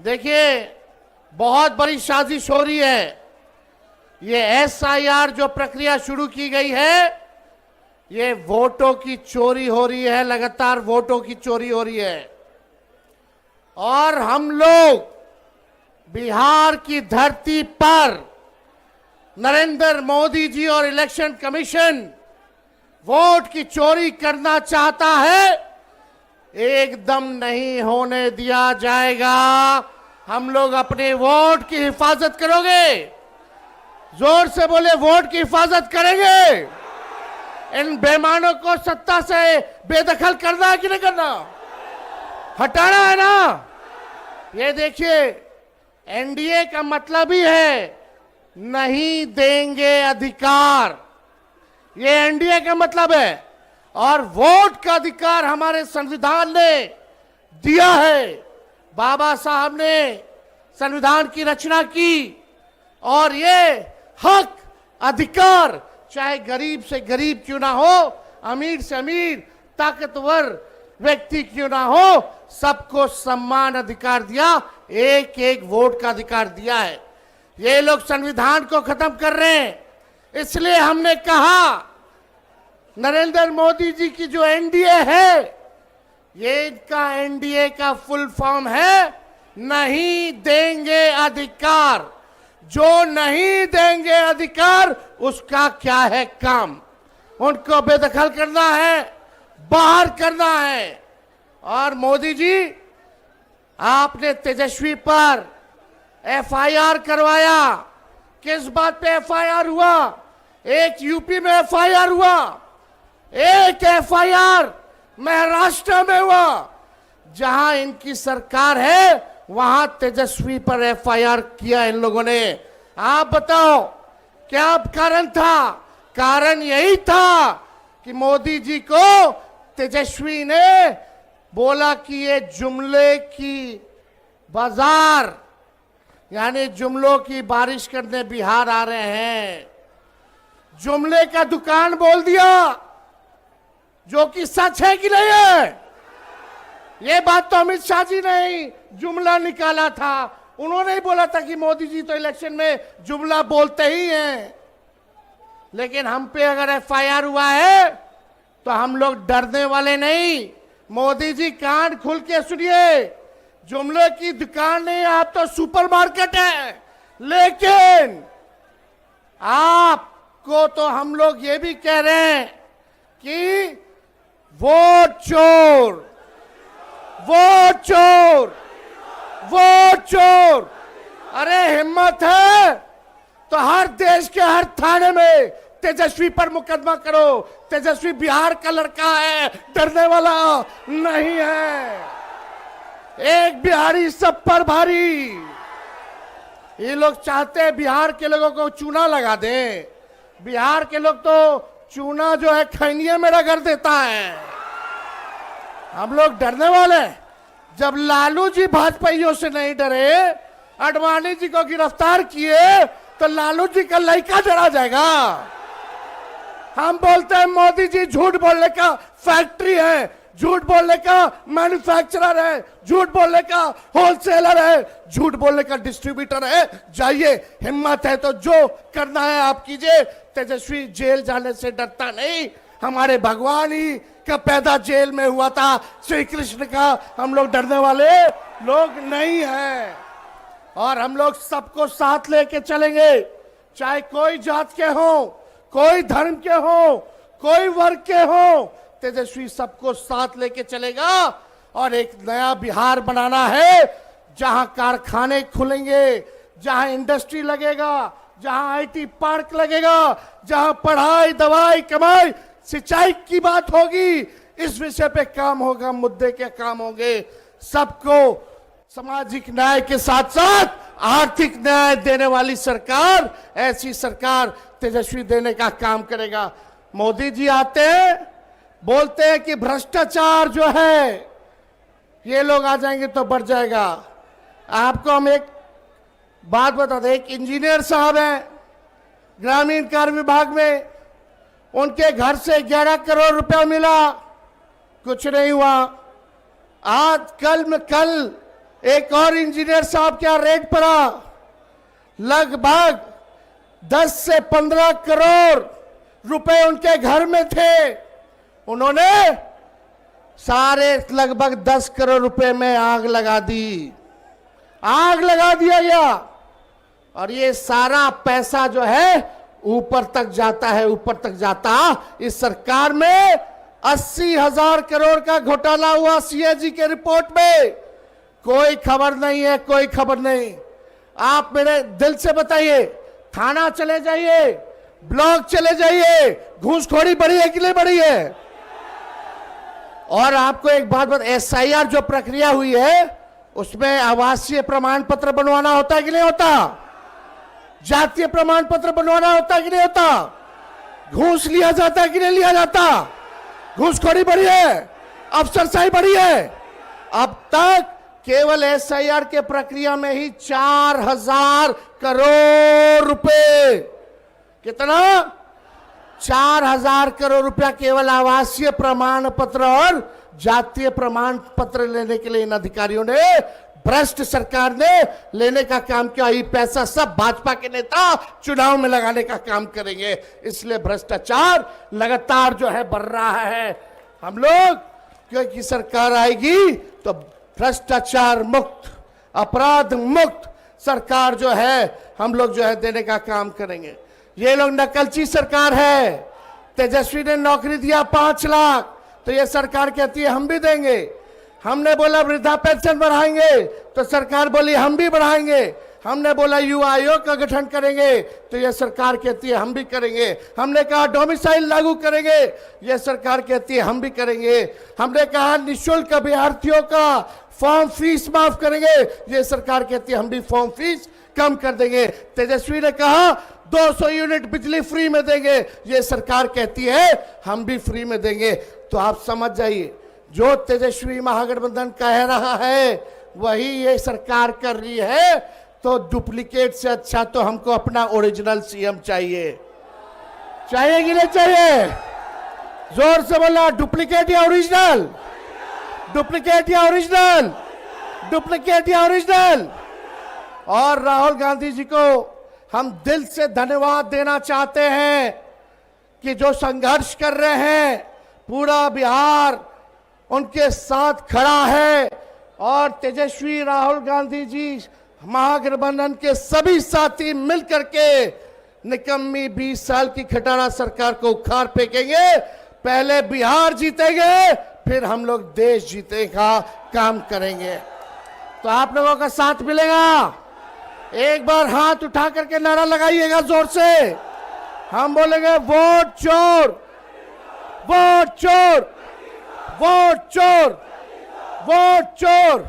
देखिए, बहुत बड़ी साजिश हो रही है। ये एसआईआर जो प्रक्रिया शुरू की गई है, ये वोटों की चोरी हो रही है, लगातार वोटों की चोरी हो रही है। और हम लोग बिहार की धरती पर नरेंद्र मोदी जी और इलेक्शन कमीशन वोट की चोरी करना चाहता है, एकदम नहीं होने दिया जाएगा। हम लोग अपने वोट की हिफाजत करोगे। जोर से बोले, वोट की हिफाजत करेंगे। इन बेईमानों को सत्ता से बेदखल करना है कि नहीं करना, हटाना है ना। ये देखिए, एनडीए का मतलब ही है नहीं देंगे अधिकार। ये एनडीए का मतलब है। और वोट का अधिकार हमारे संविधान ने दिया है। बाबा साहब ने संविधान की रचना की और ये हक अधिकार चाहे गरीब से गरीब क्यों ना हो, अमीर से अमीर, ताकतवर व्यक्ति क्यों ना हो, सबको समान अधिकार दिया, एक एक वोट का अधिकार दिया है। ये लोग संविधान को खत्म कर रहे हैं। इसलिए हमने कहा नरेंद्र मोदी जी की जो एनडीए है, ये इनका एनडीए का फुल फॉर्म है नहीं देंगे अधिकार। जो नहीं देंगे अधिकार, उसका क्या है काम? उनको बेदखल करना है, बाहर करना है। और मोदी जी, आपने तेजस्वी पर एफआईआर करवाया। किस बात पे एफआईआर हुआ? एक यूपी में एफआईआर हुआ, एक एफआईआर महाराष्ट्र में हुआ। जहां इनकी सरकार है वहां तेजस्वी पर एफआईआर किया इन लोगों ने। आप बताओ क्या कारण था? कारण यही था कि मोदी जी को तेजस्वी ने बोला कि ये जुमले की बाजार, यानी जुमलों की बारिश करने बिहार आ रहे हैं। जुमले का दुकान बोल दिया, जो कि सच है कि नहीं है। ये बात तो अमित शाह जी ने ही जुमला निकाला था। उन्होंने ही बोला था कि मोदी जी तो इलेक्शन में जुमला बोलते ही हैं। लेकिन हम पे अगर एफआईआर हुआ है तो हम लोग डरने वाले नहीं। मोदी जी कान खुल के सुनिए, जुमले की दुकान नहीं, आप तो सुपरमार्केट है। लेकिन आपको तो हम लोग ये भी कह रहे हैं कि वोट चोर, वोट चोर, वोट चोर। अरे हिम्मत है तो हर देश के हर थाने में तेजस्वी पर मुकदमा करो। तेजस्वी बिहार का लड़का है, डरने वाला नहीं है। एक बिहारी सब पर भारी। ये लोग चाहते हैं बिहार के लोगों को चूना लगा दें। बिहार के लोग तो चूना जो है खैनिया में रगड़ देता है। हम लोग डरने वाले? जब लालू जी भाजपाइयों से नहीं डरे, आडवाणी जी को गिरफ्तार किए, तो लालू जी का लड़का डरा जाएगा। हम बोलते हैं मोदी जी झूठ बोलने का फैक्ट्री है, झूठ बोलने का मैन्युफैक्चरर है, झूठ बोलने का होलसेलर है, झूठ बोलने का डिस्ट्रीब्यूटर है। जाइए, हिम्मत है तो जो करना है आप कीजिए। तेजस्वी जेल जाने से डरता नहीं। हमारे भगवान ही का पैदा जेल में हुआ था, श्री कृष्ण का। हम लोग डरने वाले लोग नहीं हैं। और हम लोग सबको साथ लेके चलेंगे, चाहे कोई जात के हो, कोई धर्म के हो, कोई वर्ग के हो। तेजस्वी सबको साथ लेके चलेगा और एक नया बिहार बनाना है, जहां कारखाने खुलेंगे, जहां इंडस्ट्री लगेगा, जहां आईटी पार्क लगेगा, जहां पढ़ाई, दवाई, कमाई, सिंचाई की बात होगी। इस विषय पे काम होगा, मुद्दे के काम होंगे। सबको सामाजिक न्याय के साथ साथ आर्थिक न्याय देने वाली सरकार, ऐसी सरकार तेजस्वी देने का काम करेगा। मोदी जी आते हैं, बोलते हैं कि भ्रष्टाचार जो है ये लोग आ जाएंगे तो बढ़ जाएगा। आपको हम एक बात बता दें, एक इंजीनियर साहब हैं ग्रामीण कार्य विभाग में, उनके घर से 11 करोड़ रुपया मिला, कुछ नहीं हुआ। आज कल एक और इंजीनियर साहब क्या रेट पड़ा, लगभग 10 से 15 करोड़ रुपए उनके घर में थे। उन्होंने सारे लगभग 10 करोड़ रुपए में आग लगा दी, आग लगा दिया गया। और ये सारा पैसा जो है ऊपर तक जाता है, ऊपर तक जाता। इस सरकार में 80,000 करोड़ का घोटाला हुआ सीएजी के रिपोर्ट में, कोई खबर नहीं है, कोई खबर नहीं। आप मेरे दिल से बताइए, थाना चले जाइए, ब्लॉक चले जाइए, घूसखोरी बढ़ी है कि नहीं बढ़ी है? और आपको एक बात बता, एसआईआर जो प्रक्रिया हुई है उसमें आवासीय प्रमाण पत्र बनवाना होता है कि नहीं होता? जातीय प्रमाण पत्र बनवाना होता है कि नहीं होता? घूस लिया जाता है कि नहीं लिया जाता? घूसखोरी बढ़ी है, अफसरशाही बढ़ी है। अब तक केवल एसआईआर के प्रक्रिया में ही 4,000 करोड़ रुपए, कितना? 4,000 करोड़ रुपया केवल आवासीय प्रमाण पत्र और जातीय प्रमाण पत्र लेने के लिए इन अधिकारियों ने, भ्रष्ट सरकार ने लेने का काम किया। ये पैसा सब भाजपा के नेता चुनाव में लगाने का काम करेंगे, इसलिए भ्रष्टाचार लगातार जो है बढ़ रहा है। हम लोग क्योंकि सरकार आएगी तो भ्रष्टाचार मुक्त, अपराध मुक्त सरकार जो है हम लोग जो है देने का काम करेंगे। ये लोग नकलची सरकार है। तेजस्वी ने नौकरी दिया 5 लाख, तो ये सरकार कहती है हम भी देंगे। हमने बोला वृद्धा पेंशन बढ़ाएंगे, तो सरकार बोली हम भी बढ़ाएंगे। हमने बोला युवा आयोग का गठन करेंगे, तो यह सरकार कहती है हम भी करेंगे। हमने कहा डोमिसाइल लागू करेंगे, यह सरकार कहती है हम भी करेंगे। हमने कहा निःशुल्क अभ्यर्थियों का फॉर्म फीस माफ करेंगे, यह सरकार कहती है हम भी फॉर्म फीस कम कर देंगे। तेजस्वी ने कहा 200 यूनिट बिजली फ्री में देंगे, यह सरकार कहती है हम भी फ्री में देंगे। तो आप समझ जाइए, जो तेजस्वी महागठबंधन कह रहा है वही ये सरकार कर रही है। तो डुप्लीकेट से अच्छा तो हमको अपना ओरिजिनल सीएम चाहिए। चाहिए कि नहीं चाहिए? जोर से बोला, डुप्लीकेट या ओरिजिनल? डुप्लीकेट या ओरिजिनल? डुप्लीकेट या ओरिजिनल? और राहुल गांधी जी को हम दिल से धन्यवाद देना चाहते हैं कि जो संघर्ष कर रहे हैं, पूरा बिहार उनके साथ खड़ा है। और तेजस्वी राहुल गांधी जी महागठबंधन के सभी साथी मिलकर के निकम्मी 20 साल की खटारा सरकार को उखाड़ फेंकेंगे। पहले बिहार जीतेंगे, फिर हम लोग देश जीतने का काम करेंगे। तो आप लोगों का साथ मिलेगा। एक बार हाथ उठा करके नारा लगाइएगा जोर से। हम बोलेंगे वोट चोर, वोट चोर, वोट चोर, वोट चोर।